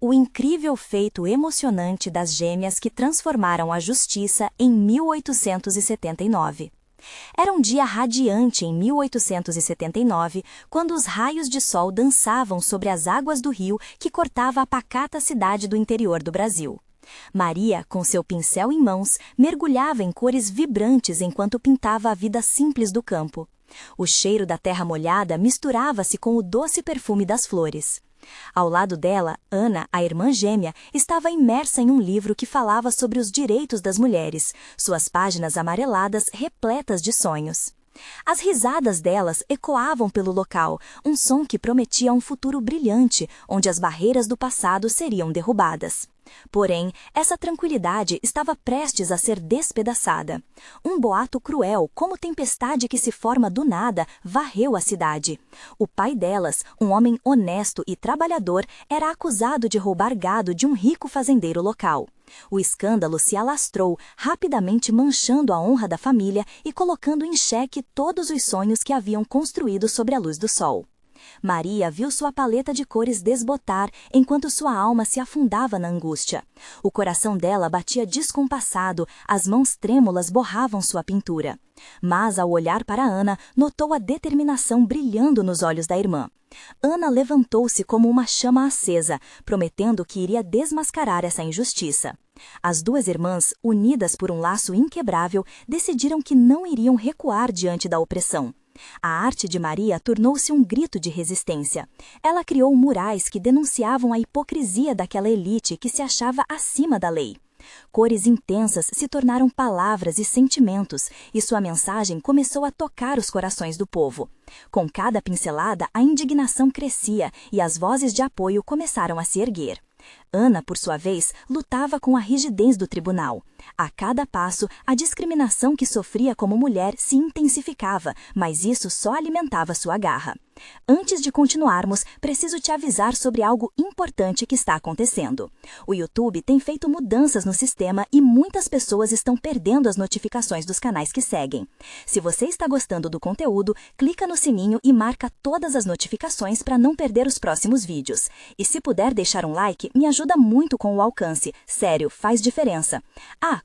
o incrível feito emocionante das gêmeas que transformaram a justiça em 1879. Era um dia radiante em 1879, quando os raios de sol dançavam sobre as águas do rio que cortava a pacata cidade do interior do Brasil. Maria, com seu pincel em mãos, mergulhava em cores vibrantes enquanto pintava a vida simples do campo. O cheiro da terra molhada misturava-se com o doce perfume das flores. Ao lado dela, Ana, a irmã gêmea, estava imersa em um livro que falava sobre os direitos das mulheres, suas páginas amareladas repletas de sonhos. As risadas delas ecoavam pelo local, um som que prometia um futuro brilhante, onde as barreiras do passado seriam derrubadas. Porém, essa tranquilidade estava prestes a ser despedaçada. Um boato cruel, como tempestade que se forma do nada, varreu a cidade. O pai delas, um homem honesto e trabalhador, era acusado de roubar gado de um rico fazendeiro local. O escândalo se alastrou, rapidamente manchando a honra da família e colocando em xeque todos os sonhos que haviam construído sobre a luz do sol. Maria viu sua paleta de cores desbotar enquanto sua alma se afundava na angústia. O coração dela batia descompassado, as mãos trêmulas borravam sua pintura. Mas, ao olhar para Ana, notou a determinação brilhando nos olhos da irmã. Ana levantou-se como uma chama acesa, prometendo que iria desmascarar essa injustiça. As duas irmãs, unidas por um laço inquebrável, decidiram que não iriam recuar diante da opressão. A arte de Maria tornou-se um grito de resistência. Ela criou murais que denunciavam a hipocrisia daquela elite que se achava acima da lei. Cores intensas se tornaram palavras e sentimentos, e sua mensagem começou a tocar os corações do povo. Com cada pincelada, a indignação crescia e as vozes de apoio começaram a se erguer. Ana, por sua vez, lutava com a rigidez do tribunal. A cada passo, a discriminação que sofria como mulher se intensificava, mas isso só alimentava sua garra. Antes de continuarmos, preciso te avisar sobre algo importante que está acontecendo. O YouTube tem feito mudanças no sistema e muitas pessoas estão perdendo as notificações dos canais que seguem. Se você está gostando do conteúdo, clica no sininho e marca todas as notificações para não perder os próximos vídeos. E se puder deixar um like, me ajuda muito com o alcance. Sério, faz diferença.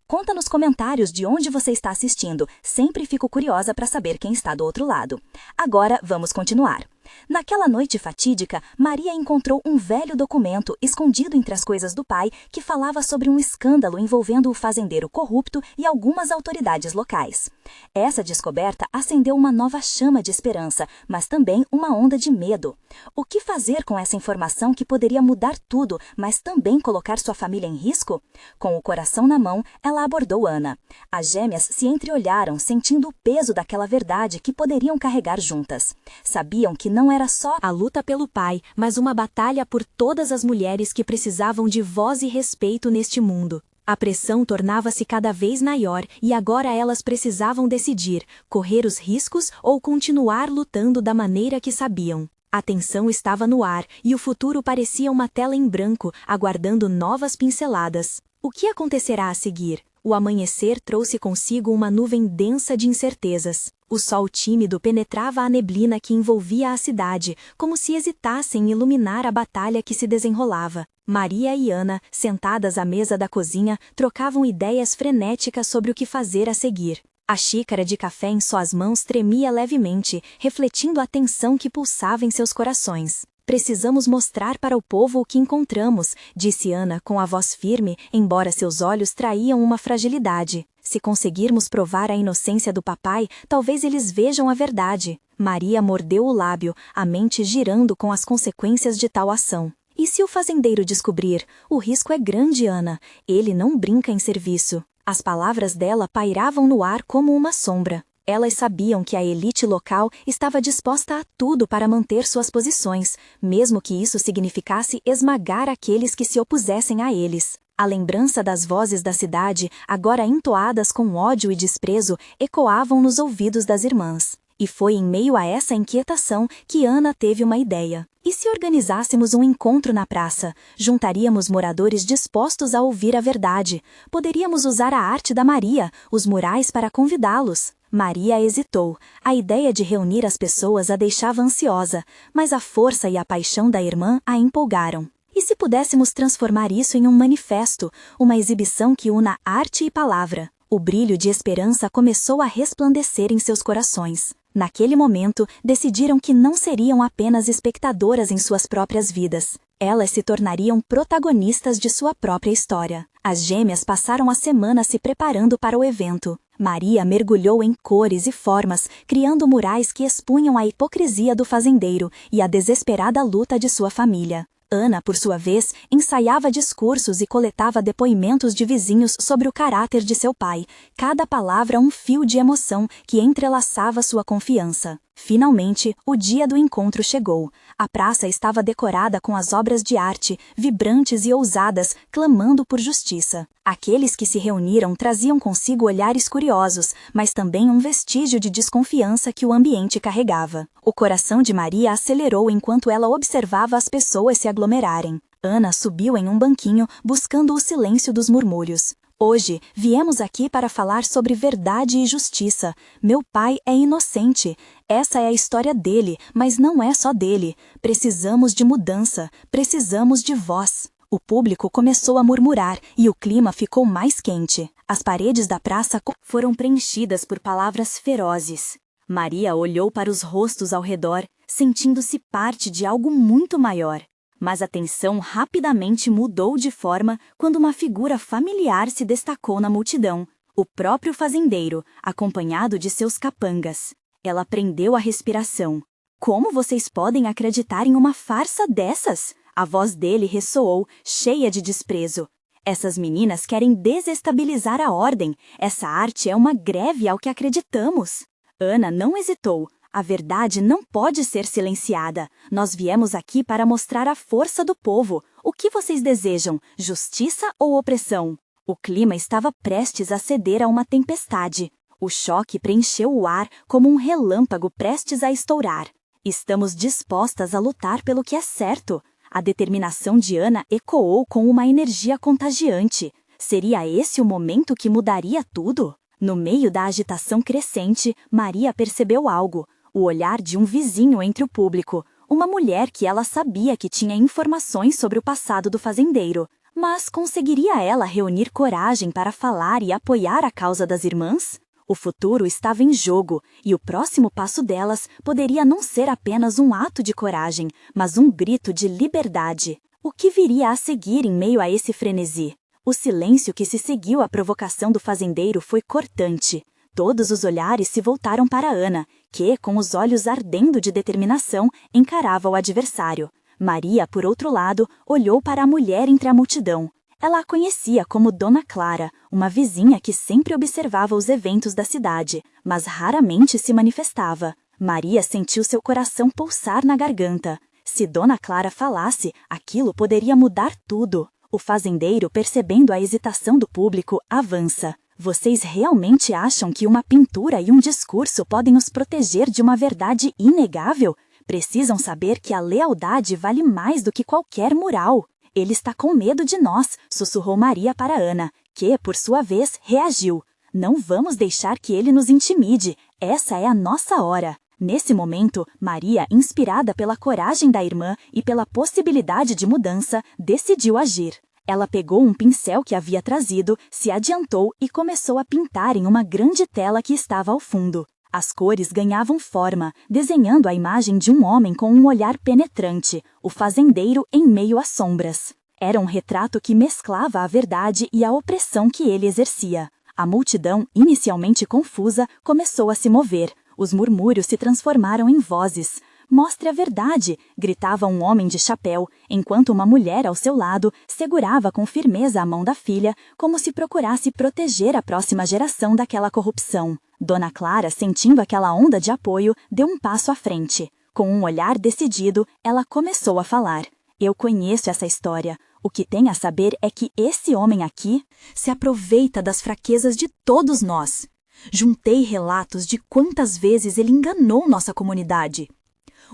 Conta nos comentários de onde você está assistindo. Sempre fico curiosa para saber quem está do outro lado. Agora, vamos continuar. Naquela noite fatídica, Maria encontrou um velho documento escondido entre as coisas do pai que falava sobre um escândalo envolvendo o fazendeiro corrupto e algumas autoridades locais. Essa descoberta acendeu uma nova chama de esperança, mas também uma onda de medo. O que fazer com essa informação que poderia mudar tudo, mas também colocar sua família em risco? Com o coração na mão, ela abordou Ana. As gêmeas se entreolharam, sentindo o peso daquela verdade que poderiam carregar juntas. Sabiam que não era só a luta pelo pai, mas uma batalha por todas as mulheres que precisavam de voz e respeito neste mundo. A pressão tornava-se cada vez maior e agora elas precisavam decidir, correr os riscos ou continuar lutando da maneira que sabiam. A tensão estava no ar e o futuro parecia uma tela em branco, aguardando novas pinceladas. O que acontecerá a seguir? O amanhecer trouxe consigo uma nuvem densa de incertezas. O sol tímido penetrava a neblina que envolvia a cidade, como se hesitassem em iluminar a batalha que se desenrolava. Maria e Ana, sentadas à mesa da cozinha, trocavam ideias frenéticas sobre o que fazer a seguir. A xícara de café em suas mãos tremia levemente, refletindo a tensão que pulsava em seus corações. Precisamos mostrar para o povo o que encontramos, disse Ana com a voz firme, embora seus olhos traíam uma fragilidade. Se conseguirmos provar a inocência do papai, talvez eles vejam a verdade. Maria mordeu o lábio, a mente girando com as consequências de tal ação. E se o fazendeiro descobrir? O risco é grande, Ana. Ele não brinca em serviço. As palavras dela pairavam no ar como uma sombra. Elas sabiam que a elite local estava disposta a tudo para manter suas posições, mesmo que isso significasse esmagar aqueles que se opusessem a eles. A lembrança das vozes da cidade, agora entoadas com ódio e desprezo, ecoavam nos ouvidos das irmãs. E foi em meio a essa inquietação que Ana teve uma ideia. E se organizássemos um encontro na praça? Juntaríamos moradores dispostos a ouvir a verdade. Poderíamos usar a arte da Maria, os murais para convidá-los. Maria hesitou. A ideia de reunir as pessoas a deixava ansiosa, mas a força e a paixão da irmã a empolgaram. E se pudéssemos transformar isso em um manifesto, uma exibição que una arte e palavra? O brilho de esperança começou a resplandecer em seus corações. Naquele momento, decidiram que não seriam apenas espectadoras em suas próprias vidas. Elas se tornariam protagonistas de sua própria história. As gêmeas passaram a semana se preparando para o evento. Maria mergulhou em cores e formas, criando murais que expunham a hipocrisia do fazendeiro e a desesperada luta de sua família. Ana, por sua vez, ensaiava discursos e coletava depoimentos de vizinhos sobre o caráter de seu pai, cada palavra um fio de emoção que entrelaçava sua confiança. Finalmente, o dia do encontro chegou. A praça estava decorada com as obras de arte, vibrantes e ousadas, clamando por justiça. Aqueles que se reuniram traziam consigo olhares curiosos, mas também um vestígio de desconfiança que o ambiente carregava. O coração de Maria acelerou enquanto ela observava as pessoas se aglomerarem. Ana subiu em um banquinho, buscando o silêncio dos murmúrios. Hoje, viemos aqui para falar sobre verdade e justiça. Meu pai é inocente. Essa é a história dele, mas não é só dele. Precisamos de mudança. Precisamos de voz. O público começou a murmurar e o clima ficou mais quente. As paredes da praça foram preenchidas por palavras ferozes. Maria olhou para os rostos ao redor, sentindo-se parte de algo muito maior. Mas a tensão rapidamente mudou de forma quando uma figura familiar se destacou na multidão, o próprio fazendeiro, acompanhado de seus capangas. Ela prendeu a respiração. Como vocês podem acreditar em uma farsa dessas? A voz dele ressoou, cheia de desprezo. Essas meninas querem desestabilizar a ordem. Essa arte é uma greve ao que acreditamos. Ana não hesitou. A verdade não pode ser silenciada. Nós viemos aqui para mostrar a força do povo. O que vocês desejam? Justiça ou opressão? O clima estava prestes a ceder a uma tempestade. O choque preencheu o ar como um relâmpago prestes a estourar. Estamos dispostas a lutar pelo que é certo. A determinação de Ana ecoou com uma energia contagiante. Seria esse o momento que mudaria tudo? No meio da agitação crescente, Maria percebeu algo. O olhar de um vizinho entre o público, uma mulher que ela sabia que tinha informações sobre o passado do fazendeiro. Mas conseguiria ela reunir coragem para falar e apoiar a causa das irmãs? O futuro estava em jogo, e o próximo passo delas poderia não ser apenas um ato de coragem, mas um grito de liberdade. O que viria a seguir em meio a esse frenesi? O silêncio que se seguiu à provocação do fazendeiro foi cortante. Todos os olhares se voltaram para Ana, que, com os olhos ardendo de determinação, encarava o adversário. Maria, por outro lado, olhou para a mulher entre a multidão. Ela a conhecia como Dona Clara, uma vizinha que sempre observava os eventos da cidade, mas raramente se manifestava. Maria sentiu seu coração pulsar na garganta. Se Dona Clara falasse, aquilo poderia mudar tudo. O fazendeiro, percebendo a hesitação do público, avança. Vocês realmente acham que uma pintura e um discurso podem nos proteger de uma verdade inegável? Precisam saber que a lealdade vale mais do que qualquer mural. Ele está com medo de nós, sussurrou Maria para Ana, que, por sua vez, reagiu. Não vamos deixar que ele nos intimide. Essa é a nossa hora. Nesse momento, Maria, inspirada pela coragem da irmã e pela possibilidade de mudança, decidiu agir. Ela pegou um pincel que havia trazido, se adiantou e começou a pintar em uma grande tela que estava ao fundo. As cores ganhavam forma, desenhando a imagem de um homem com um olhar penetrante, o fazendeiro em meio às sombras. Era um retrato que mesclava a verdade e a opressão que ele exercia. A multidão, inicialmente confusa, começou a se mover. Os murmúrios se transformaram em vozes. Mostre a verdade, gritava um homem de chapéu, enquanto uma mulher ao seu lado segurava com firmeza a mão da filha, como se procurasse proteger a próxima geração daquela corrupção. Dona Clara, sentindo aquela onda de apoio, deu um passo à frente. Com um olhar decidido, ela começou a falar. Eu conheço essa história. O que tem a saber é que esse homem aqui se aproveita das fraquezas de todos nós. Juntei relatos de quantas vezes ele enganou nossa comunidade.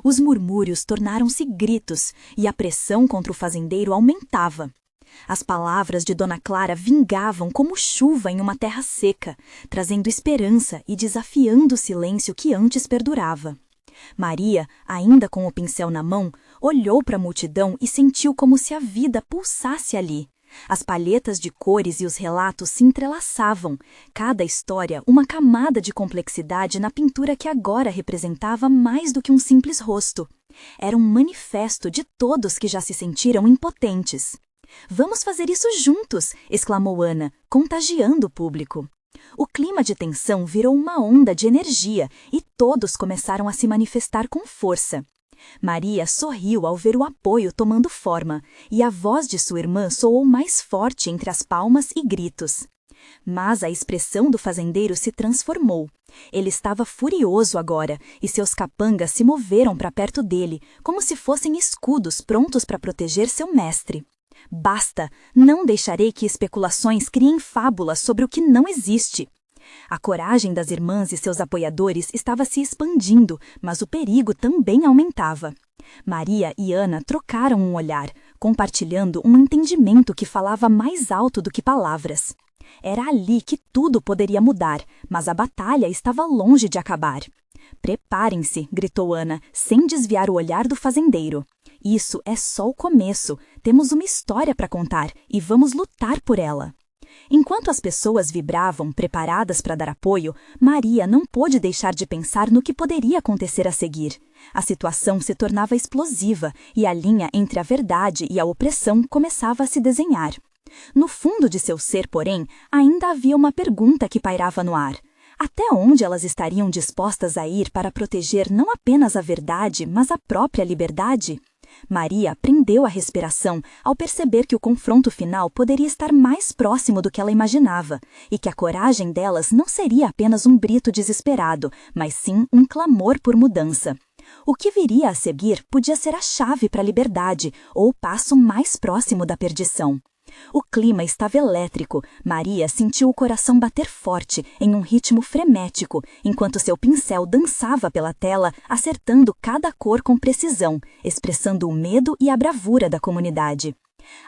Os murmúrios tornaram-se gritos e a pressão contra o fazendeiro aumentava. As palavras de Dona Clara vingavam como chuva em uma terra seca, trazendo esperança e desafiando o silêncio que antes perdurava. Maria, ainda com o pincel na mão, Olhou para a multidão e sentiu como se a vida pulsasse ali. As palhetas de cores e os relatos se entrelaçavam, cada história uma camada de complexidade na pintura que agora representava mais do que um simples rosto. Era um manifesto de todos que já se sentiram impotentes. "Vamos fazer isso juntos!" exclamou Ana, contagiando o público. O clima de tensão virou uma onda de energia e todos começaram a se manifestar com força. Maria sorriu ao ver o apoio tomando forma, e a voz de sua irmã soou mais forte entre as palmas e gritos. Mas a expressão do fazendeiro se transformou. Ele estava furioso agora, e seus capangas se moveram para perto dele, como se fossem escudos prontos para proteger seu mestre. "Basta! Não deixarei que especulações criem fábulas sobre o que não existe." A coragem das irmãs e seus apoiadores estava se expandindo, mas o perigo também aumentava. Maria e Ana trocaram um olhar, compartilhando um entendimento que falava mais alto do que palavras. Era ali que tudo poderia mudar, mas a batalha estava longe de acabar. "Preparem-se", gritou Ana, sem desviar o olhar do fazendeiro. "Isso é só o começo. Temos uma história para contar e vamos lutar por ela." Enquanto as pessoas vibravam, preparadas para dar apoio, Maria não pôde deixar de pensar no que poderia acontecer a seguir. A situação se tornava explosiva e a linha entre a verdade e a opressão começava a se desenhar. No fundo de seu ser, porém, ainda havia uma pergunta que pairava no ar. Até onde elas estariam dispostas a ir para proteger não apenas a verdade, mas a própria liberdade? Maria prendeu a respiração ao perceber que o confronto final poderia estar mais próximo do que ela imaginava, e que a coragem delas não seria apenas um grito desesperado, mas sim um clamor por mudança. O que viria a seguir podia ser a chave para a liberdade, ou o passo mais próximo da perdição. O clima estava elétrico. Maria sentiu o coração bater forte, em um ritmo frenético, enquanto seu pincel dançava pela tela, acertando cada cor com precisão, expressando o medo e a bravura da comunidade.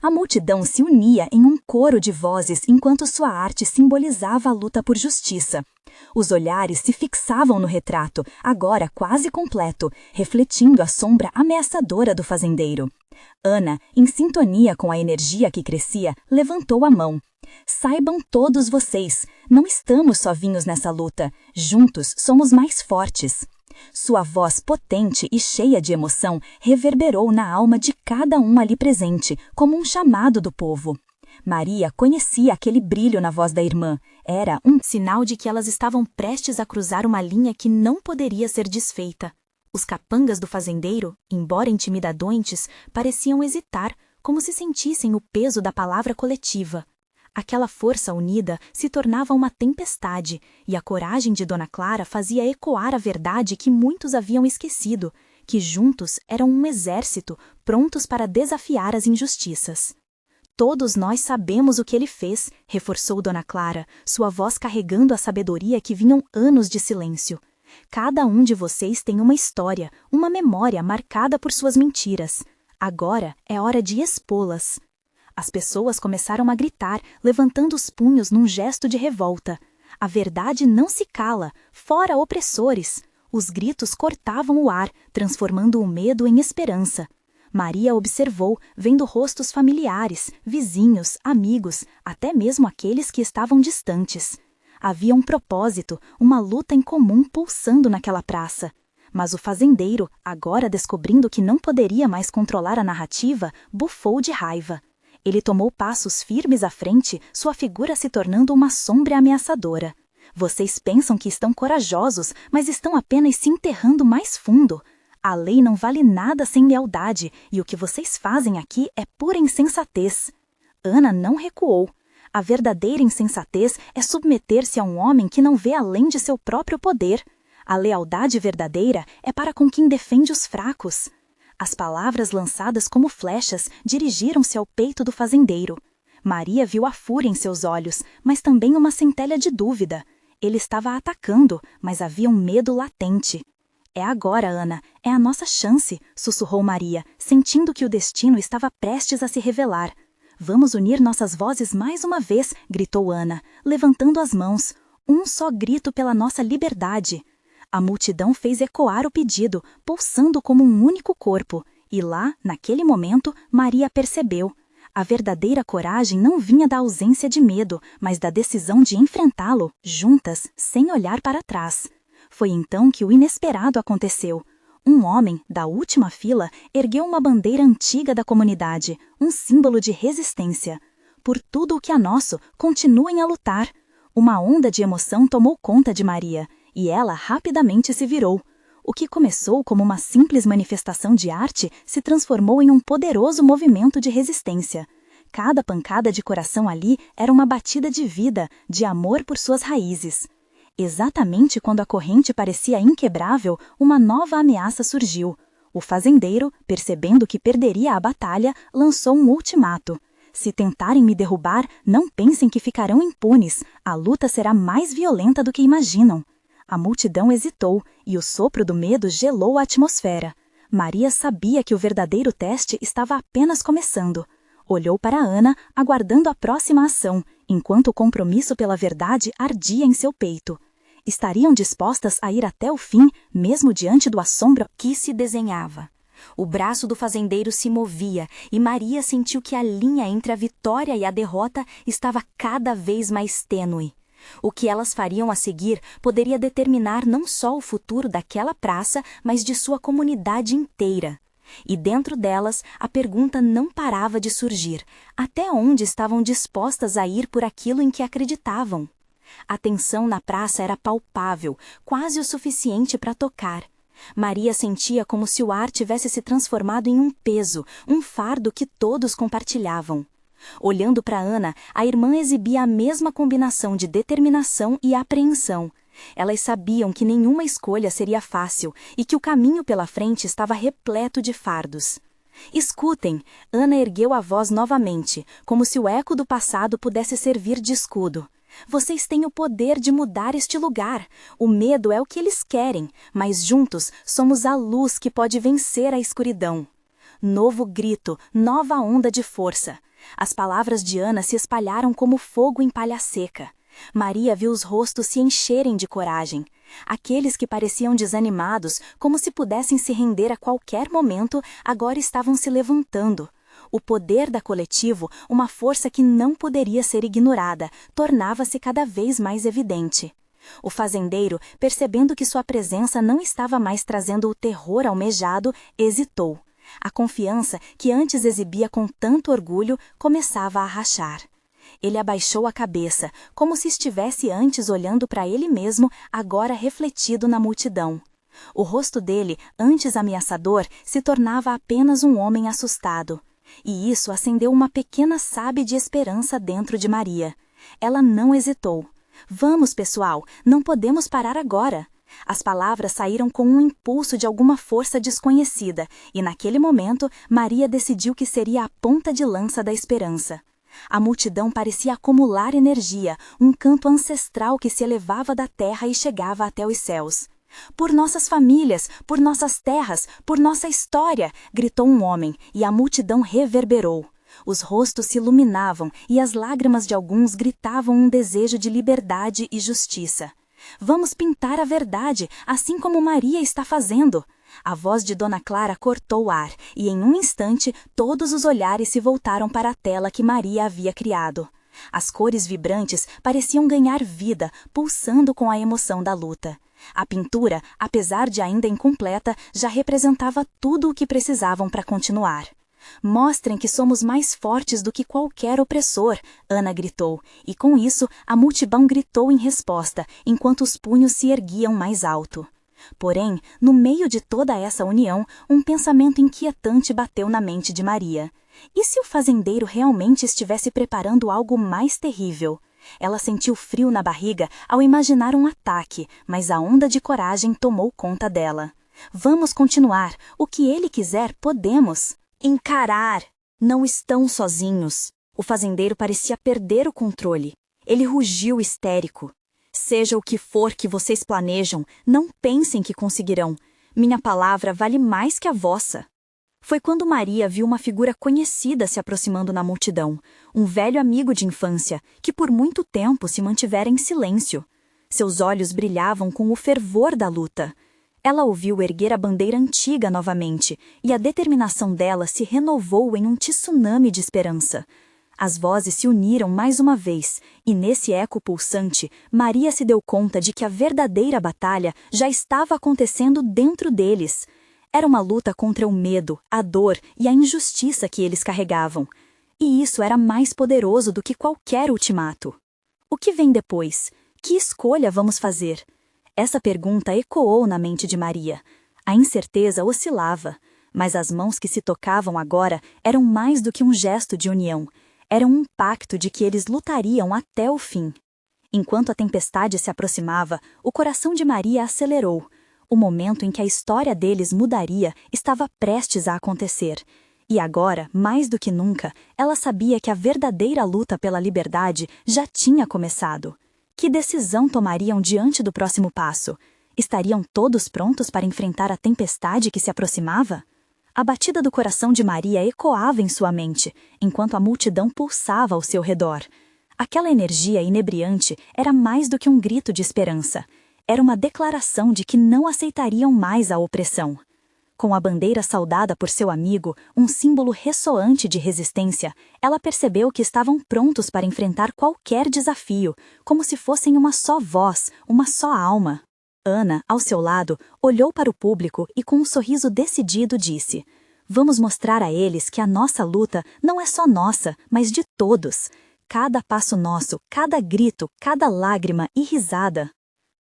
A multidão se unia em um coro de vozes enquanto sua arte simbolizava a luta por justiça. Os olhares se fixavam no retrato, agora quase completo, refletindo a sombra ameaçadora do fazendeiro. Ana, em sintonia com a energia que crescia, levantou a mão. "Saibam todos vocês, não estamos sozinhos nessa luta. Juntos somos mais fortes." Sua voz potente e cheia de emoção reverberou na alma de cada um ali presente, como um chamado do povo. Maria conhecia aquele brilho na voz da irmã. Era um sinal de que elas estavam prestes a cruzar uma linha que não poderia ser desfeita. Os capangas do fazendeiro, embora intimidadões, pareciam hesitar, como se sentissem o peso da palavra coletiva. Aquela força unida se tornava uma tempestade, e a coragem de Dona Clara fazia ecoar a verdade que muitos haviam esquecido, que juntos eram um exército, prontos para desafiar as injustiças. "Todos nós sabemos o que ele fez", reforçou Dona Clara, sua voz carregando a sabedoria que vinham anos de silêncio. "Cada um de vocês tem uma história, uma memória marcada por suas mentiras. Agora é hora de expô-las." As pessoas começaram a gritar, levantando os punhos num gesto de revolta. A verdade não se cala, fora opressores. Os gritos cortavam o ar, transformando o medo em esperança. Maria observou, vendo rostos familiares, vizinhos, amigos, até mesmo aqueles que estavam distantes. Havia um propósito, uma luta em comum pulsando naquela praça. Mas o fazendeiro, agora descobrindo que não poderia mais controlar a narrativa, bufou de raiva. Ele tomou passos firmes à frente, sua figura se tornando uma sombra ameaçadora. "Vocês pensam que estão corajosos, mas estão apenas se enterrando mais fundo. A lei não vale nada sem lealdade, e o que vocês fazem aqui é pura insensatez." Ana não recuou. A verdadeira insensatez é submeter-se a um homem que não vê além de seu próprio poder. A lealdade verdadeira é para com quem defende os fracos. As palavras lançadas como flechas dirigiram-se ao peito do fazendeiro. Maria viu a fúria em seus olhos, mas também uma centelha de dúvida. Ele estava atacando, mas havia um medo latente. "É agora, Ana, é a nossa chance", sussurrou Maria, sentindo que o destino estava prestes a se revelar. "Vamos unir nossas vozes mais uma vez", gritou Ana, levantando as mãos. "Um só grito pela nossa liberdade." A multidão fez ecoar o pedido, pulsando como um único corpo, E lá, naquele momento, Maria percebeu. A verdadeira coragem não vinha da ausência de medo, mas da decisão de enfrentá-lo, juntas, sem olhar para trás. Foi então que o inesperado aconteceu. Um homem, da última fila, ergueu uma bandeira antiga da comunidade, um símbolo de resistência. Por tudo o que é nosso, continuem a lutar. Uma onda de emoção tomou conta de Maria, e ela rapidamente se virou. O que começou como uma simples manifestação de arte se transformou em um poderoso movimento de resistência. Cada pancada de coração ali era uma batida de vida, de amor por suas raízes. Exatamente quando a corrente parecia inquebrável, uma nova ameaça surgiu. O fazendeiro, percebendo que perderia a batalha, lançou um ultimato. Se tentarem me derrubar, não pensem que ficarão impunes. A luta será mais violenta do que imaginam. A multidão hesitou, e o sopro do medo gelou a atmosfera. Maria sabia que o verdadeiro teste estava apenas começando. Olhou para Ana, aguardando a próxima ação, enquanto o compromisso pela verdade ardia em seu peito. Estariam dispostas a ir até o fim, mesmo diante do assombro que se desenhava. O braço do fazendeiro se movia, e Maria sentiu que a linha entre a vitória e a derrota estava cada vez mais tênue. O que elas fariam a seguir poderia determinar não só o futuro daquela praça, mas de sua comunidade inteira. E dentro delas, a pergunta não parava de surgir: até onde estavam dispostas a ir por aquilo em que acreditavam? A tensão na praça era palpável, quase o suficiente para tocar. Maria sentia como se o ar tivesse se transformado em um peso, um fardo que todos compartilhavam. Olhando para Ana, a irmã exibia a mesma combinação de determinação e apreensão. Elas sabiam que nenhuma escolha seria fácil e que o caminho pela frente estava repleto de fardos. Escutem! Ana ergueu a voz novamente, como se o eco do passado pudesse servir de escudo. Vocês têm o poder de mudar este lugar. O medo é o que eles querem, mas juntos somos a luz que pode vencer a escuridão. Novo grito, nova onda de força. As palavras de Ana se espalharam como fogo em palha seca. Maria viu os rostos se encherem de coragem. Aqueles que pareciam desanimados, como se pudessem se render a qualquer momento, agora estavam se levantando. O poder da coletivo, uma força que não poderia ser ignorada, tornava-se cada vez mais evidente. O fazendeiro, percebendo que sua presença não estava mais trazendo o terror almejado, hesitou. A confiança, que antes exibia com tanto orgulho, começava a rachar. Ele abaixou a cabeça, como se estivesse antes olhando para ele mesmo, agora refletido na multidão. O rosto dele, antes ameaçador, se tornava apenas um homem assustado. E isso acendeu uma pequena sabe de esperança dentro de Maria. Ela não hesitou. Vamos, pessoal, não podemos parar agora. As palavras saíram com um impulso de alguma força desconhecida, e naquele momento, Maria decidiu que seria a ponta de lança da esperança. A multidão parecia acumular energia, um canto ancestral que se elevava da terra e chegava até os céus. Por nossas famílias, por nossas terras, por nossa história, gritou um homem, e a multidão reverberou. Os rostos se iluminavam e as lágrimas de alguns gritavam um desejo de liberdade e justiça. Vamos pintar a verdade, assim como Maria está fazendo. A voz de Dona Clara cortou o ar, e em um instante todos os olhares se voltaram para a tela que Maria havia criado. As cores vibrantes pareciam ganhar vida, pulsando com a emoção da luta. A pintura, apesar de ainda incompleta, já representava tudo o que precisavam para continuar. Mostrem que somos mais fortes do que qualquer opressor, Ana gritou, e com isso a multidão gritou em resposta, enquanto os punhos se erguiam mais alto. Porém, no meio de toda essa união, um pensamento inquietante bateu na mente de Maria. E se o fazendeiro realmente estivesse preparando algo mais terrível? Ela sentiu frio na barriga ao imaginar um ataque, mas a onda de coragem tomou conta dela. Vamos continuar. O que ele quiser, podemos. Encarar! Não estão sozinhos. O fazendeiro parecia perder o controle. Ele rugiu histérico. Seja o que for que vocês planejam, não pensem que conseguirão. Minha palavra vale mais que a vossa. Foi quando Maria viu uma figura conhecida se aproximando na multidão, um velho amigo de infância, que por muito tempo se mantivera em silêncio. Seus olhos brilhavam com o fervor da luta. Ela ouviu erguer a bandeira antiga novamente, e a determinação dela se renovou em um tsunami de esperança. As vozes se uniram mais uma vez, e nesse eco pulsante, Maria se deu conta de que a verdadeira batalha já estava acontecendo dentro deles. Era uma luta contra o medo, a dor e a injustiça que eles carregavam. E isso era mais poderoso do que qualquer ultimato. O que vem depois? Que escolha vamos fazer? Essa pergunta ecoou na mente de Maria. A incerteza oscilava, mas as mãos que se tocavam agora eram mais do que um gesto de união. Era um pacto de que eles lutariam até o fim. Enquanto a tempestade se aproximava, o coração de Maria acelerou. O momento em que a história deles mudaria estava prestes a acontecer. E agora, mais do que nunca, ela sabia que a verdadeira luta pela liberdade já tinha começado. Que decisão tomariam diante do próximo passo? Estariam todos prontos para enfrentar a tempestade que se aproximava? A batida do coração de Maria ecoava em sua mente, enquanto a multidão pulsava ao seu redor. Aquela energia inebriante era mais do que um grito de esperança. Era uma declaração de que não aceitariam mais a opressão. Com a bandeira saudada por seu amigo, um símbolo ressoante de resistência, ela percebeu que estavam prontos para enfrentar qualquer desafio, como se fossem uma só voz, uma só alma. Ana, ao seu lado, olhou para o público e com um sorriso decidido disse: "Vamos mostrar a eles que a nossa luta não é só nossa, mas de todos. Cada passo nosso, cada grito, cada lágrima e risada."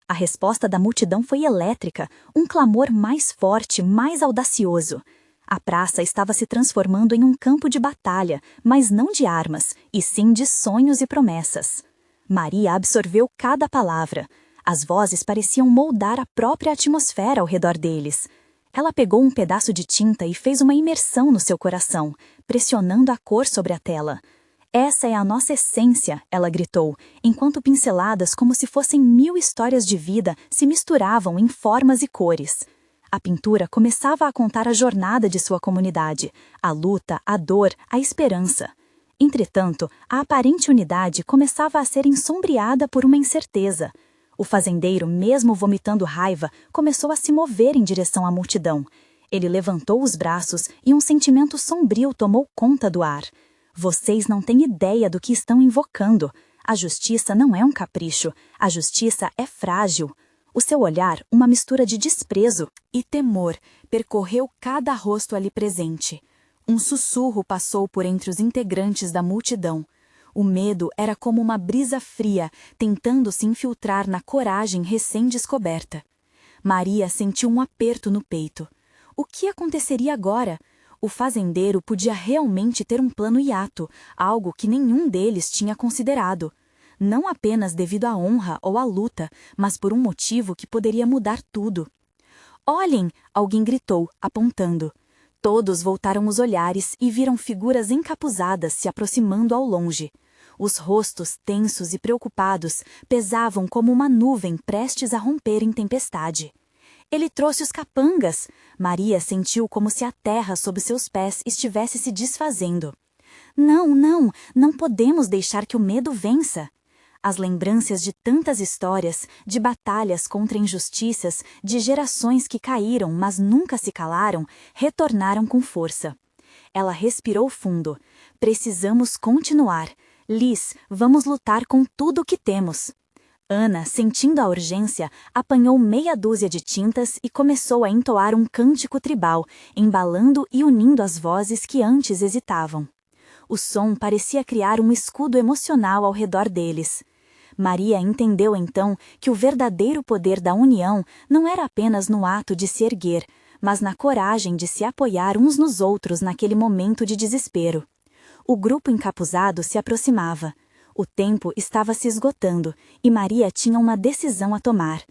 A resposta da multidão foi elétrica, um clamor mais forte, mais audacioso. A praça estava se transformando em um campo de batalha, mas não de armas, e sim de sonhos e promessas. Maria absorveu cada palavra. As vozes pareciam moldar a própria atmosfera ao redor deles. Ela pegou um pedaço de tinta e fez uma imersão no seu coração, pressionando a cor sobre a tela. "Essa é a nossa essência", ela gritou, enquanto pinceladas como se fossem 1000 histórias de vida se misturavam em formas e cores. A pintura começava a contar a jornada de sua comunidade, a luta, a dor, a esperança. Entretanto, a aparente unidade começava a ser ensombreada por uma incerteza. O fazendeiro, mesmo vomitando raiva, começou a se mover em direção à multidão. Ele levantou os braços e um sentimento sombrio tomou conta do ar. "Vocês não têm ideia do que estão invocando. A justiça não é um capricho. A justiça é frágil." O seu olhar, uma mistura de desprezo e temor, percorreu cada rosto ali presente. Um sussurro passou por entre os integrantes da multidão. O medo era como uma brisa fria, tentando se infiltrar na coragem recém-descoberta. Maria sentiu um aperto no peito. O que aconteceria agora? O fazendeiro podia realmente ter um plano hiato, algo que nenhum deles tinha considerado. Não apenas devido à honra ou à luta, mas por um motivo que poderia mudar tudo. "Olhem!" alguém gritou, apontando. Todos voltaram os olhares e viram figuras encapuzadas se aproximando ao longe. Os rostos, tensos e preocupados, pesavam como uma nuvem prestes a romper em tempestade. "Ele trouxe os capangas!" Maria sentiu como se a terra sob seus pés estivesse se desfazendo. "Não, não, não podemos deixar que o medo vença." As lembranças de tantas histórias, de batalhas contra injustiças, de gerações que caíram, mas nunca se calaram, retornaram com força. Ela respirou fundo. "Precisamos continuar. Liz, vamos lutar com tudo o que temos." Ana, sentindo a urgência, apanhou meia dúzia de tintas e começou a entoar um cântico tribal, embalando e unindo as vozes que antes hesitavam. O som parecia criar um escudo emocional ao redor deles. Maria entendeu então que o verdadeiro poder da união não era apenas no ato de se erguer, mas na coragem de se apoiar uns nos outros naquele momento de desespero. O grupo encapuzado se aproximava. O tempo estava se esgotando e Maria tinha uma decisão a tomar.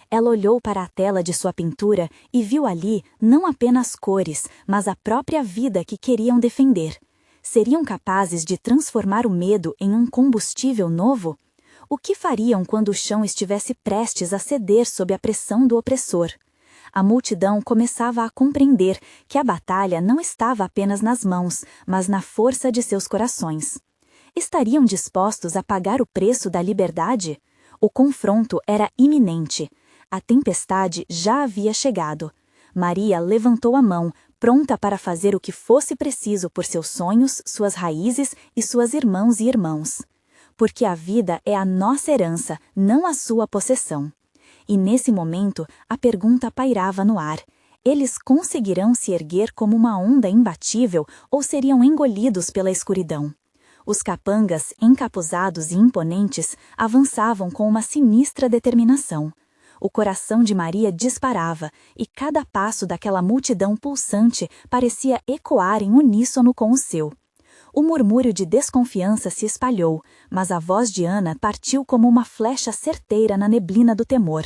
Ela olhou para a tela de sua pintura e viu ali não apenas cores, mas a própria vida que queriam defender. Seriam capazes de transformar o medo em um combustível novo? O que fariam quando o chão estivesse prestes a ceder sob a pressão do opressor? A multidão começava a compreender que a batalha não estava apenas nas mãos, mas na força de seus corações. Estariam dispostos a pagar o preço da liberdade? O confronto era iminente. A tempestade já havia chegado. Maria levantou a mão, pronta para fazer o que fosse preciso por seus sonhos, suas raízes e suas irmãos e irmãos. Porque a vida é a nossa herança, não a sua possessão. E nesse momento, a pergunta pairava no ar. Eles conseguirão se erguer como uma onda imbatível ou seriam engolidos pela escuridão? Os capangas, encapuzados e imponentes, avançavam com uma sinistra determinação. O coração de Maria disparava, e cada passo daquela multidão pulsante parecia ecoar em uníssono com o seu. O murmúrio de desconfiança se espalhou, mas a voz de Ana partiu como uma flecha certeira na neblina do temor.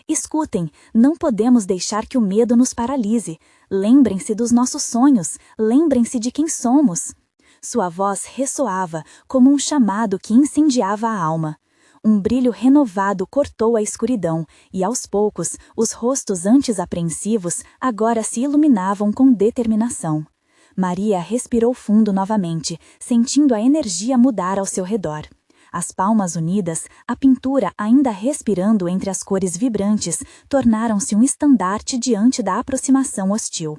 Escutem, não podemos deixar que o medo nos paralise. Lembrem-se dos nossos sonhos, lembrem-se de quem somos. Sua voz ressoava como um chamado que incendiava a alma. Um brilho renovado cortou a escuridão, e aos poucos, os rostos antes apreensivos agora se iluminavam com determinação. Maria respirou fundo novamente, sentindo a energia mudar ao seu redor. As palmas unidas, a pintura ainda respirando entre as cores vibrantes, tornaram-se um estandarte diante da aproximação hostil.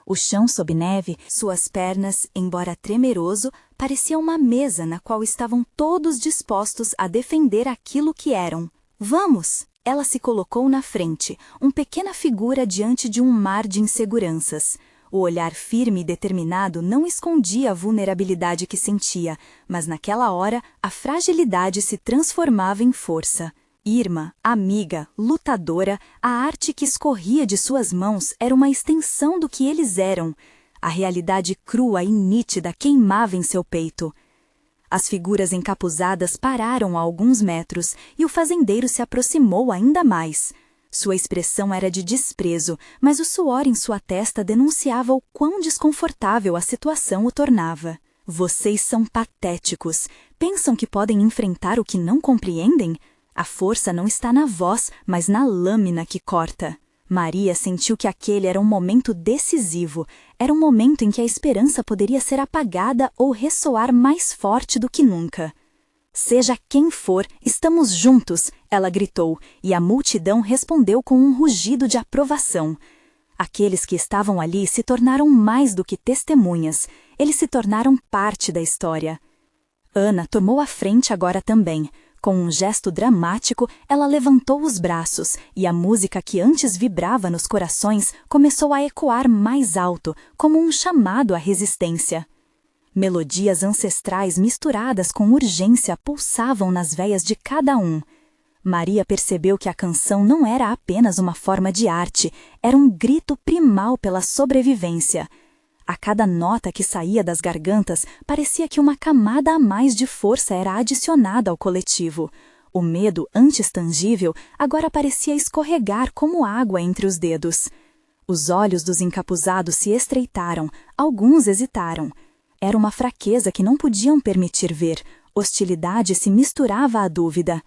O chão sob neve, suas pernas, embora tremeroso, parecia uma mesa na qual estavam todos dispostos a defender aquilo que eram. Vamos! Ela se colocou na frente, uma pequena figura diante de um mar de inseguranças. O olhar firme e determinado não escondia a vulnerabilidade que sentia, mas naquela hora a fragilidade se transformava em força. Irmã, amiga, lutadora, a arte que escorria de suas mãos era uma extensão do que eles eram. A realidade crua e nítida queimava em seu peito. As figuras encapuzadas pararam a alguns metros e o fazendeiro se aproximou ainda mais. Sua expressão era de desprezo, mas o suor em sua testa denunciava o quão desconfortável a situação o tornava. Vocês são patéticos. Pensam que podem enfrentar o que não compreendem? A força não está na voz, mas na lâmina que corta. Maria sentiu que aquele era um momento decisivo. Era um momento em que a esperança poderia ser apagada ou ressoar mais forte do que nunca. Seja quem for, estamos juntos, ela gritou, e a multidão respondeu com um rugido de aprovação. Aqueles que estavam ali se tornaram mais do que testemunhas. Eles se tornaram parte da história. Ana tomou a frente agora também. Com um gesto dramático, ela levantou os braços, e a música que antes vibrava nos corações começou a ecoar mais alto, como um chamado à resistência. Melodias ancestrais misturadas com urgência pulsavam nas veias de cada um. Maria percebeu que a canção não era apenas uma forma de arte, era um grito primal pela sobrevivência. A cada nota que saía das gargantas, parecia que uma camada a mais de força era adicionada ao coletivo. O medo, antes tangível, agora parecia escorregar como água entre os dedos. Os olhos dos encapuzados se estreitaram, alguns hesitaram. Era uma fraqueza que não podiam permitir ver. Hostilidade se misturava à dúvida.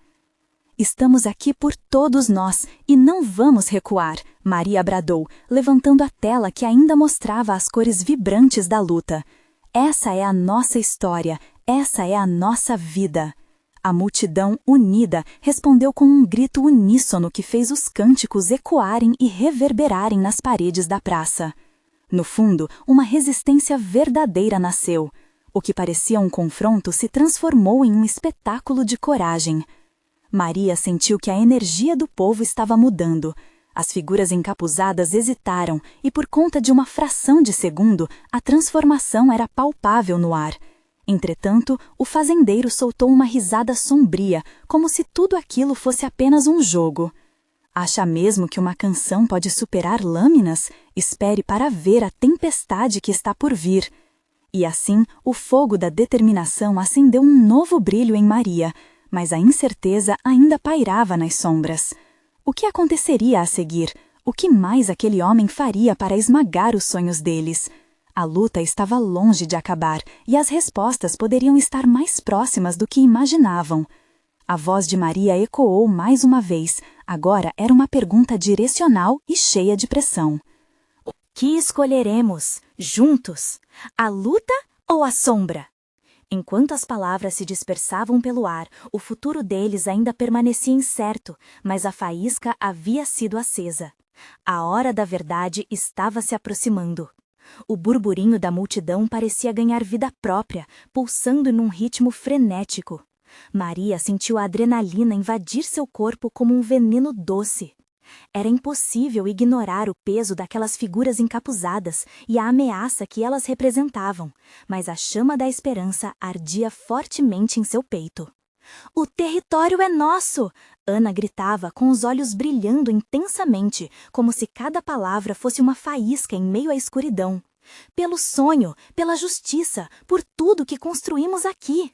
Estamos aqui por todos nós e não vamos recuar, Maria bradou, levantando a tela que ainda mostrava as cores vibrantes da luta. Essa é a nossa história, essa é a nossa vida. A multidão, unida, respondeu com um grito uníssono que fez os cânticos ecoarem e reverberarem nas paredes da praça. No fundo, uma resistência verdadeira nasceu. O que parecia um confronto se transformou em um espetáculo de coragem. Maria sentiu que a energia do povo estava mudando. As figuras encapuzadas hesitaram e, por conta de uma fração de segundo, a transformação era palpável no ar. Entretanto, o fazendeiro soltou uma risada sombria, como se tudo aquilo fosse apenas um jogo. Acha mesmo que uma canção pode superar lâminas? Espere para ver a tempestade que está por vir. E assim, o fogo da determinação acendeu um novo brilho em Maria, mas a incerteza ainda pairava nas sombras. O que aconteceria a seguir? O que mais aquele homem faria para esmagar os sonhos deles? A luta estava longe de acabar e as respostas poderiam estar mais próximas do que imaginavam. A voz de Maria ecoou mais uma vez. Agora era uma pergunta direcional e cheia de pressão. O que escolheremos, juntos? A luta ou a sombra? Enquanto as palavras se dispersavam pelo ar, o futuro deles ainda permanecia incerto, mas a faísca havia sido acesa. A hora da verdade estava se aproximando. O burburinho da multidão parecia ganhar vida própria, pulsando num ritmo frenético. Maria sentiu a adrenalina invadir seu corpo como um veneno doce. Era impossível ignorar o peso daquelas figuras encapuzadas e a ameaça que elas representavam, mas a chama da esperança ardia fortemente em seu peito. "O território é nosso!" Ana gritava com os olhos brilhando intensamente, como se cada palavra fosse uma faísca em meio à escuridão. "Pelo sonho, pela justiça, por tudo que construímos aqui!"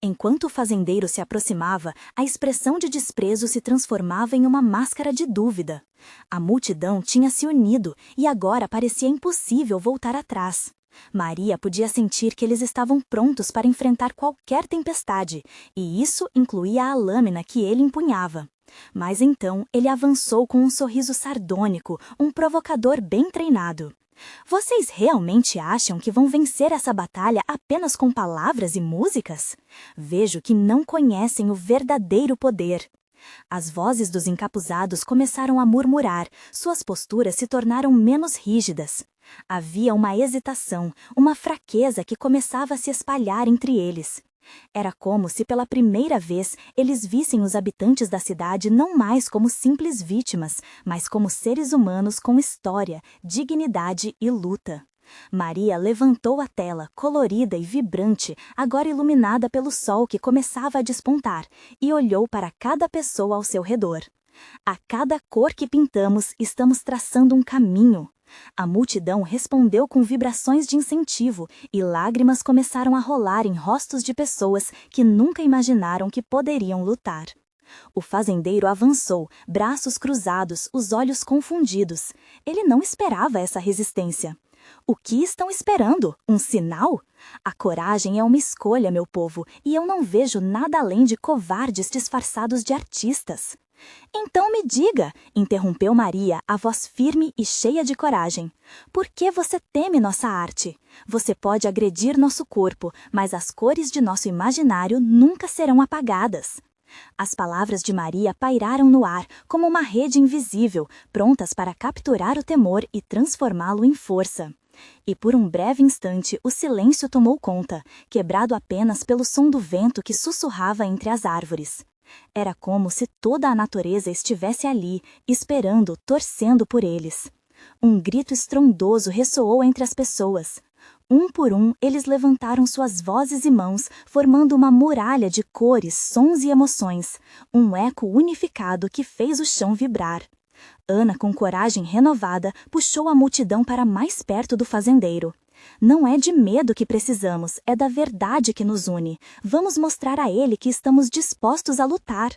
Enquanto o fazendeiro se aproximava, a expressão de desprezo se transformava em uma máscara de dúvida. A multidão tinha se unido e agora parecia impossível voltar atrás. Maria podia sentir que eles estavam prontos para enfrentar qualquer tempestade, e isso incluía a lâmina que ele empunhava. Mas então ele avançou com um sorriso sardônico, um provocador bem treinado. "Vocês realmente acham que vão vencer essa batalha apenas com palavras e músicas? Vejo que não conhecem o verdadeiro poder." As vozes dos encapuzados começaram a murmurar, suas posturas se tornaram menos rígidas. Havia uma hesitação, uma fraqueza que começava a se espalhar entre eles. Era como se pela primeira vez eles vissem os habitantes da cidade não mais como simples vítimas, mas como seres humanos com história, dignidade e luta. Maria levantou a tela, colorida e vibrante, agora iluminada pelo sol que começava a despontar, e olhou para cada pessoa ao seu redor. "A cada cor que pintamos, estamos traçando um caminho." A multidão respondeu com vibrações de incentivo e lágrimas começaram a rolar em rostos de pessoas que nunca imaginaram que poderiam lutar. O fazendeiro avançou, braços cruzados, os olhos confundidos. Ele não esperava essa resistência. "O que estão esperando? Um sinal? A coragem é uma escolha, meu povo, e eu não vejo nada além de covardes disfarçados de artistas." "Então me diga", interrompeu Maria, a voz firme e cheia de coragem. "Por que você teme nossa arte? Você pode agredir nosso corpo, mas as cores de nosso imaginário nunca serão apagadas." As palavras de Maria pairaram no ar como uma rede invisível, prontas para capturar o temor e transformá-lo em força. E por um breve instante o silêncio tomou conta, quebrado apenas pelo som do vento que sussurrava entre as árvores. Era como se toda a natureza estivesse ali, esperando, torcendo por eles. Um grito estrondoso ressoou entre as pessoas. Um por um, eles levantaram suas vozes e mãos, formando uma muralha de cores, sons e emoções, um eco unificado que fez o chão vibrar. Ana, com coragem renovada, puxou a multidão para mais perto do fazendeiro. "Não é de medo que precisamos, é da verdade que nos une. Vamos mostrar a ele que estamos dispostos a lutar."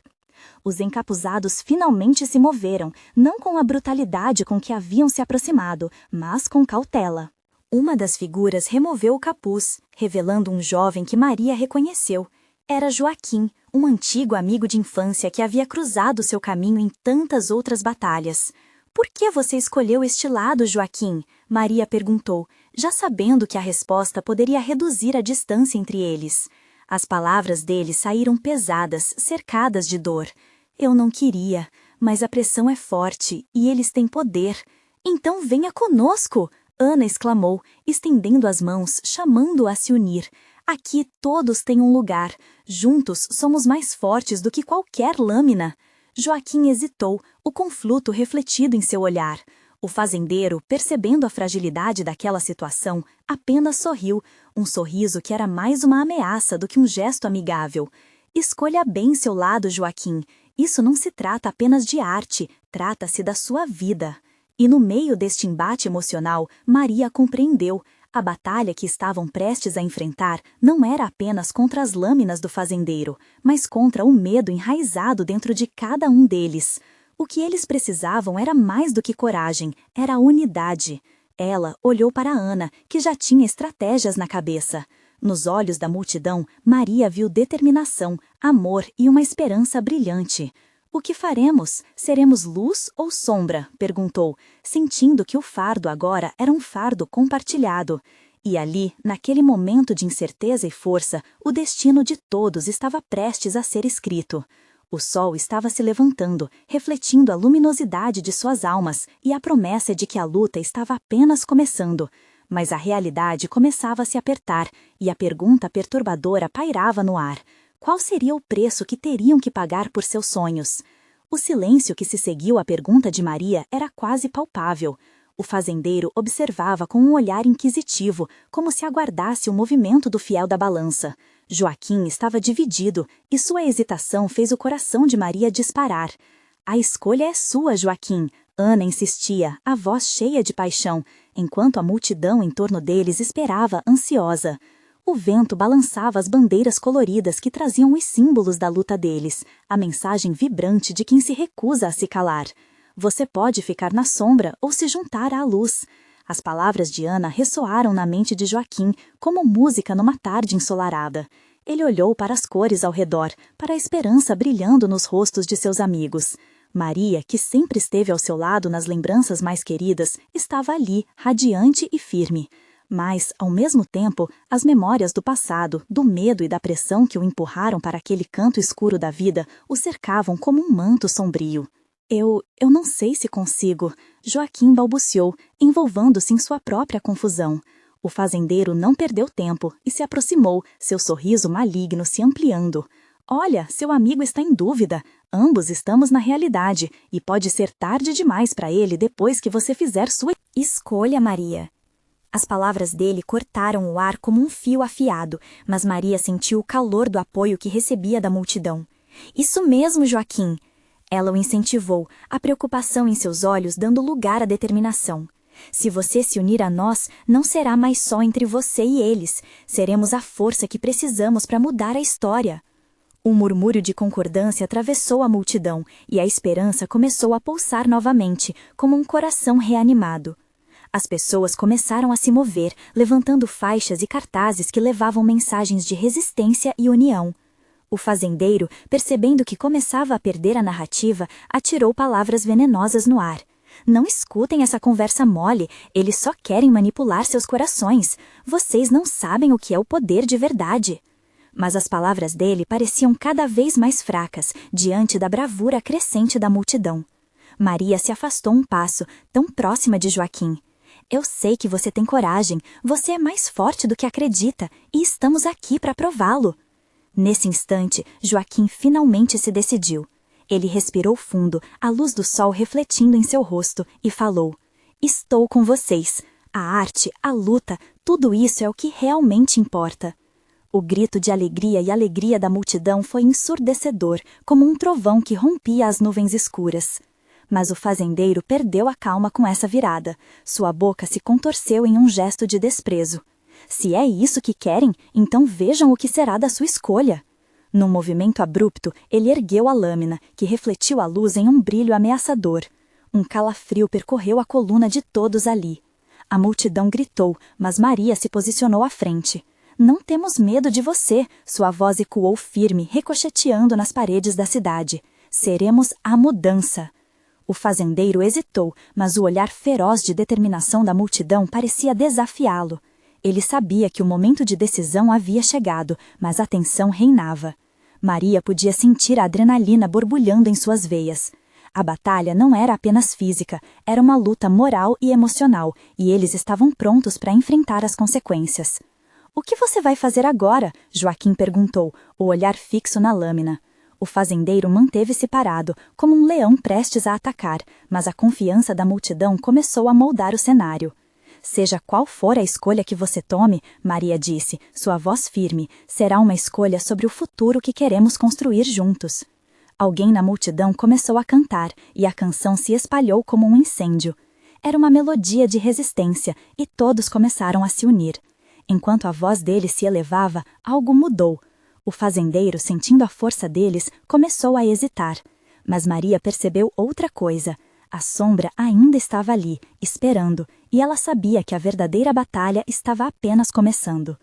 Os encapuzados finalmente se moveram, não com a brutalidade com que haviam se aproximado, mas com cautela. Uma das figuras removeu o capuz, revelando um jovem que Maria reconheceu. Era Joaquim, um antigo amigo de infância que havia cruzado seu caminho em tantas outras batalhas. "Por que você escolheu este lado, Joaquim?" Maria perguntou, já sabendo que a resposta poderia reduzir a distância entre eles. As palavras dele saíram pesadas, cercadas de dor. "Eu não queria, mas a pressão é forte e eles têm poder. Então venha conosco!" Ana exclamou, estendendo as mãos, chamando-o a se unir. "Aqui todos têm um lugar. Juntos somos mais fortes do que qualquer lâmina." Joaquim hesitou, o conflito refletido em seu olhar. O fazendeiro, percebendo a fragilidade daquela situação, apenas sorriu, um sorriso que era mais uma ameaça do que um gesto amigável. "Escolha bem seu lado, Joaquim. Isso não se trata apenas de arte, trata-se da sua vida." E no meio deste embate emocional, Maria compreendeu. A batalha que estavam prestes a enfrentar não era apenas contra as lâminas do fazendeiro, mas contra o medo enraizado dentro de cada um deles. O que eles precisavam era mais do que coragem, era unidade. Ela olhou para Ana, que já tinha estratégias na cabeça. Nos olhos da multidão, Maria viu determinação, amor e uma esperança brilhante. "O que faremos? Seremos luz ou sombra?" perguntou, sentindo que o fardo agora era um fardo compartilhado. E ali, naquele momento de incerteza e força, o destino de todos estava prestes a ser escrito. O sol estava se levantando, refletindo a luminosidade de suas almas e a promessa de que a luta estava apenas começando. Mas a realidade começava a se apertar, e a pergunta perturbadora pairava no ar. Qual seria o preço que teriam que pagar por seus sonhos? O silêncio que se seguiu à pergunta de Maria era quase palpável. O fazendeiro observava com um olhar inquisitivo, como se aguardasse o movimento do fiel da balança. Joaquim estava dividido, e sua hesitação fez o coração de Maria disparar. A escolha é sua, Joaquim, Ana insistia, a voz cheia de paixão, enquanto a multidão em torno deles esperava ansiosa. O vento balançava as bandeiras coloridas que traziam os símbolos da luta deles, a mensagem vibrante de quem se recusa a se calar. Você pode ficar na sombra ou se juntar à luz. As palavras de Ana ressoaram na mente de Joaquim como música numa tarde ensolarada. Ele olhou para as cores ao redor, para a esperança brilhando nos rostos de seus amigos. Maria, que sempre esteve ao seu lado nas lembranças mais queridas, estava ali, radiante e firme. Mas, ao mesmo tempo, as memórias do passado, do medo e da pressão que o empurraram para aquele canto escuro da vida, o cercavam como um manto sombrio. Eu não sei se consigo, Joaquim balbuciou, envolvendo-se em sua própria confusão. O fazendeiro não perdeu tempo e se aproximou, seu sorriso maligno se ampliando. Olha, seu amigo está em dúvida. Ambos estamos na realidade, e pode ser tarde demais para ele depois que você fizer sua escolha, Maria. As palavras dele cortaram o ar como um fio afiado, mas Maria sentiu o calor do apoio que recebia da multidão. Isso mesmo, Joaquim! Ela o incentivou, a preocupação em seus olhos dando lugar à determinação. Se você se unir a nós, não será mais só entre você e eles. Seremos a força que precisamos para mudar a história. Um murmúrio de concordância atravessou a multidão, e a esperança começou a pulsar novamente, como um coração reanimado. As pessoas começaram a se mover, levantando faixas e cartazes que levavam mensagens de resistência e união. O fazendeiro, percebendo que começava a perder a narrativa, atirou palavras venenosas no ar. Não escutem essa conversa mole, eles só querem manipular seus corações. Vocês não sabem o que é o poder de verdade. Mas as palavras dele pareciam cada vez mais fracas, diante da bravura crescente da multidão. Maria se afastou um passo, tão próxima de Joaquim. Eu sei que você tem coragem, você é mais forte do que acredita, e estamos aqui para prová-lo. Nesse instante, Joaquim finalmente se decidiu. Ele respirou fundo, a luz do sol refletindo em seu rosto, e falou: Estou com vocês. A arte, a luta, tudo isso é o que realmente importa. O grito de alegria e alegria da multidão foi ensurdecedor, como um trovão que rompia as nuvens escuras. Mas o fazendeiro perdeu a calma com essa virada. Sua boca se contorceu em um gesto de desprezo. Se é isso que querem, então vejam o que será da sua escolha. Num movimento abrupto, ele ergueu a lâmina, que refletiu a luz em um brilho ameaçador. Um calafrio percorreu a coluna de todos ali. A multidão gritou, mas Maria se posicionou à frente. Não temos medo de você, sua voz ecoou firme, ricocheteando nas paredes da cidade. Seremos a mudança. O fazendeiro hesitou, mas o olhar feroz de determinação da multidão parecia desafiá-lo. Ele sabia que o momento de decisão havia chegado, mas a tensão reinava. Maria podia sentir a adrenalina borbulhando em suas veias. A batalha não era apenas física, era uma luta moral e emocional, e eles estavam prontos para enfrentar as consequências. O que você vai fazer agora? Joaquim perguntou, o olhar fixo na lâmina. O fazendeiro manteve-se parado, como um leão prestes a atacar, mas a confiança da multidão começou a moldar o cenário. Seja qual for a escolha que você tome, Maria disse, sua voz firme, será uma escolha sobre o futuro que queremos construir juntos. Alguém na multidão começou a cantar, e a canção se espalhou como um incêndio. Era uma melodia de resistência, e todos começaram a se unir. Enquanto a voz deles se elevava, algo mudou. O fazendeiro, sentindo a força deles, começou a hesitar. Mas Maria percebeu outra coisa. A sombra ainda estava ali, esperando, e ela sabia que a verdadeira batalha estava apenas começando.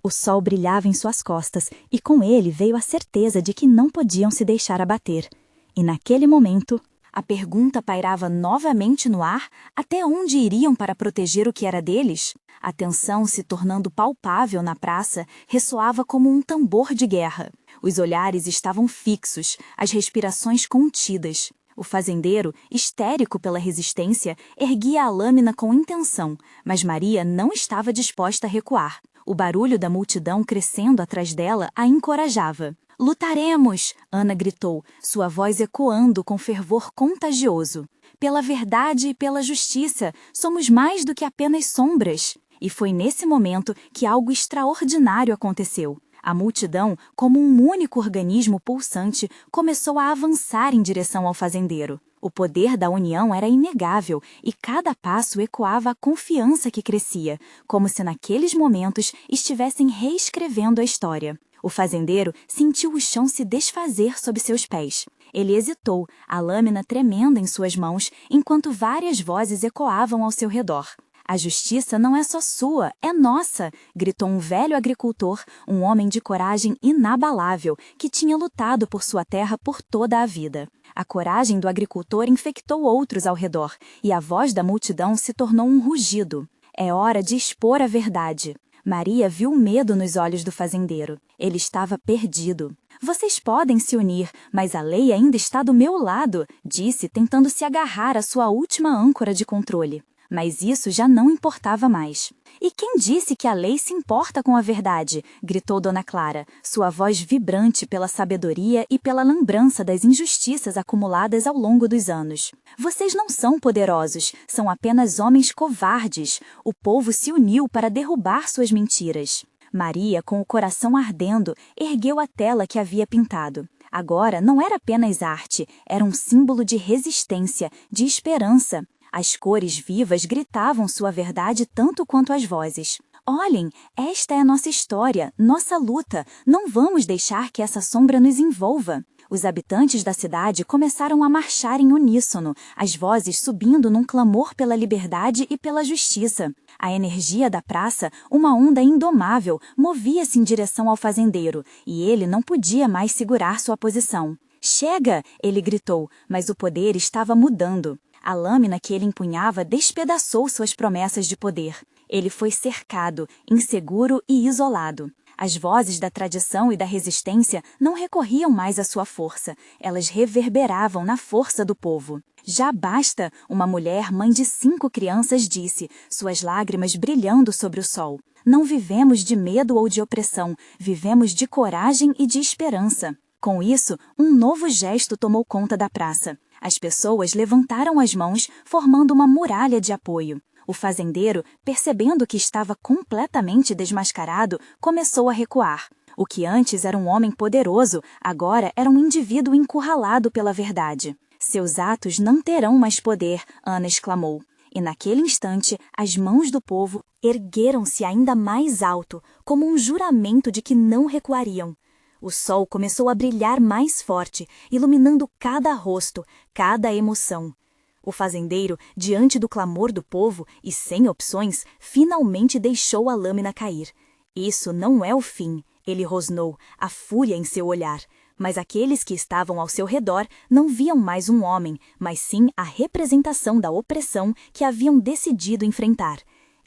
O sol brilhava em suas costas, e com ele veio a certeza de que não podiam se deixar abater. E naquele momento, A pergunta pairava novamente no ar: até onde iriam para proteger o que era deles? A tensão, se tornando palpável na praça, ressoava como um tambor de guerra. Os olhares estavam fixos, as respirações contidas. O fazendeiro, histérico pela resistência, erguia a lâmina com intenção, mas Maria não estava disposta a recuar. O barulho da multidão crescendo atrás dela a encorajava. "Lutaremos!" Ana gritou, sua voz ecoando com fervor contagioso. "Pela verdade e pela justiça, somos mais do que apenas sombras." E foi nesse momento que algo extraordinário aconteceu. A multidão, como um único organismo pulsante, começou a avançar em direção ao fazendeiro. O poder da união era inegável e cada passo ecoava a confiança que crescia, como se naqueles momentos estivessem reescrevendo a história. O fazendeiro sentiu o chão se desfazer sob seus pés. Ele hesitou, a lâmina tremendo em suas mãos, enquanto várias vozes ecoavam ao seu redor. "A justiça não é só sua, é nossa!" gritou um velho agricultor, um homem de coragem inabalável, que tinha lutado por sua terra por toda a vida. A coragem do agricultor infectou outros ao redor, e a voz da multidão se tornou um rugido. É hora de expor a verdade. Maria viu o medo nos olhos do fazendeiro. Ele estava perdido. "Vocês podem se unir, mas a lei ainda está do meu lado", disse, tentando se agarrar à sua última âncora de controle. Mas isso já não importava mais. "E quem disse que a lei se importa com a verdade?" gritou Dona Clara, sua voz vibrante pela sabedoria e pela lembrança das injustiças acumuladas ao longo dos anos. "Vocês não são poderosos, são apenas homens covardes. O povo se uniu para derrubar suas mentiras." Maria, com o coração ardendo, ergueu a tela que havia pintado. Agora não era apenas arte, era um símbolo de resistência, de esperança. As cores vivas gritavam sua verdade tanto quanto as vozes. "Olhem, esta é a nossa história, nossa luta. Não vamos deixar que essa sombra nos envolva." Os habitantes da cidade começaram a marchar em uníssono, as vozes subindo num clamor pela liberdade e pela justiça. A energia da praça, uma onda indomável, movia-se em direção ao fazendeiro, e ele não podia mais segurar sua posição. "Chega!" ele gritou, mas o poder estava mudando. A lâmina que ele empunhava despedaçou suas promessas de poder. Ele foi cercado, inseguro e isolado. As vozes da tradição e da resistência não recorriam mais à sua força, elas reverberavam na força do povo. "Já basta!" uma mulher, mãe de 5 crianças, disse, suas lágrimas brilhando sobre o sol. "Não vivemos de medo ou de opressão, vivemos de coragem e de esperança." Com isso, um novo gesto tomou conta da praça. As pessoas levantaram as mãos, formando uma muralha de apoio. O fazendeiro, percebendo que estava completamente desmascarado, começou a recuar. O que antes era um homem poderoso, agora era um indivíduo encurralado pela verdade. "Seus atos não terão mais poder", Ana exclamou. E naquele instante, as mãos do povo ergueram-se ainda mais alto, como um juramento de que não recuariam. O sol começou a brilhar mais forte, iluminando cada rosto, cada emoção. O fazendeiro, diante do clamor do povo e sem opções, finalmente deixou a lâmina cair. "Isso não é o fim", ele rosnou, a fúria em seu olhar. Mas aqueles que estavam ao seu redor não viam mais um homem, mas sim a representação da opressão que haviam decidido enfrentar.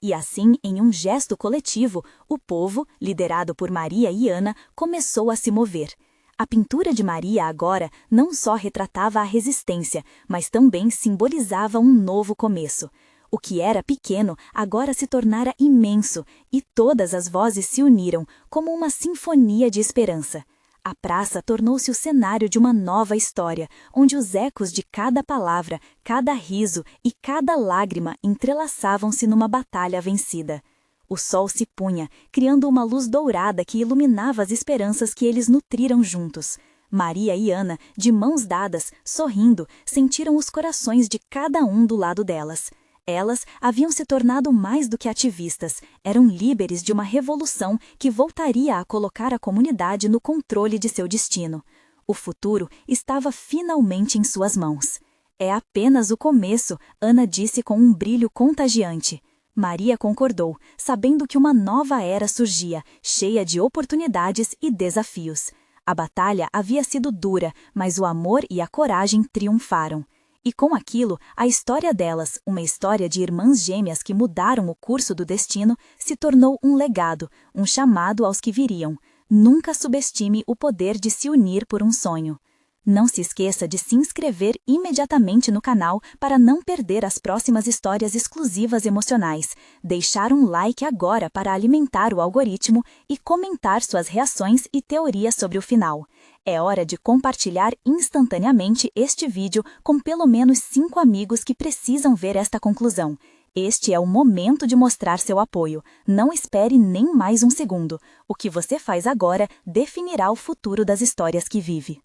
E assim, em um gesto coletivo, o povo, liderado por Maria e Ana, começou a se mover. A pintura de Maria agora não só retratava a resistência, mas também simbolizava um novo começo. O que era pequeno agora se tornara imenso, e todas as vozes se uniram, como uma sinfonia de esperança. A praça tornou-se o cenário de uma nova história, onde os ecos de cada palavra, cada riso e cada lágrima entrelaçavam-se numa batalha vencida. O sol se punha, criando uma luz dourada que iluminava as esperanças que eles nutriram juntos. Maria e Ana, de mãos dadas, sorrindo, sentiram os corações de cada um do lado delas. Elas haviam se tornado mais do que ativistas, eram líderes de uma revolução que voltaria a colocar a comunidade no controle de seu destino. O futuro estava finalmente em suas mãos. "É apenas o começo", Ana disse com um brilho contagiante. Maria concordou, sabendo que uma nova era surgia, cheia de oportunidades e desafios. A batalha havia sido dura, mas o amor e a coragem triunfaram. E com aquilo, a história delas, uma história de irmãs gêmeas que mudaram o curso do destino, se tornou um legado, um chamado aos que viriam. Nunca subestime o poder de se unir por um sonho. Não se esqueça de se inscrever imediatamente no canal para não perder as próximas histórias exclusivas emocionais, deixar um like agora para alimentar o algoritmo e comentar suas reações e teorias sobre o final. É hora de compartilhar instantaneamente este vídeo com pelo menos 5 amigos que precisam ver esta conclusão. Este é o momento de mostrar seu apoio. Não espere nem mais um segundo. O que você faz agora definirá o futuro das histórias que vive.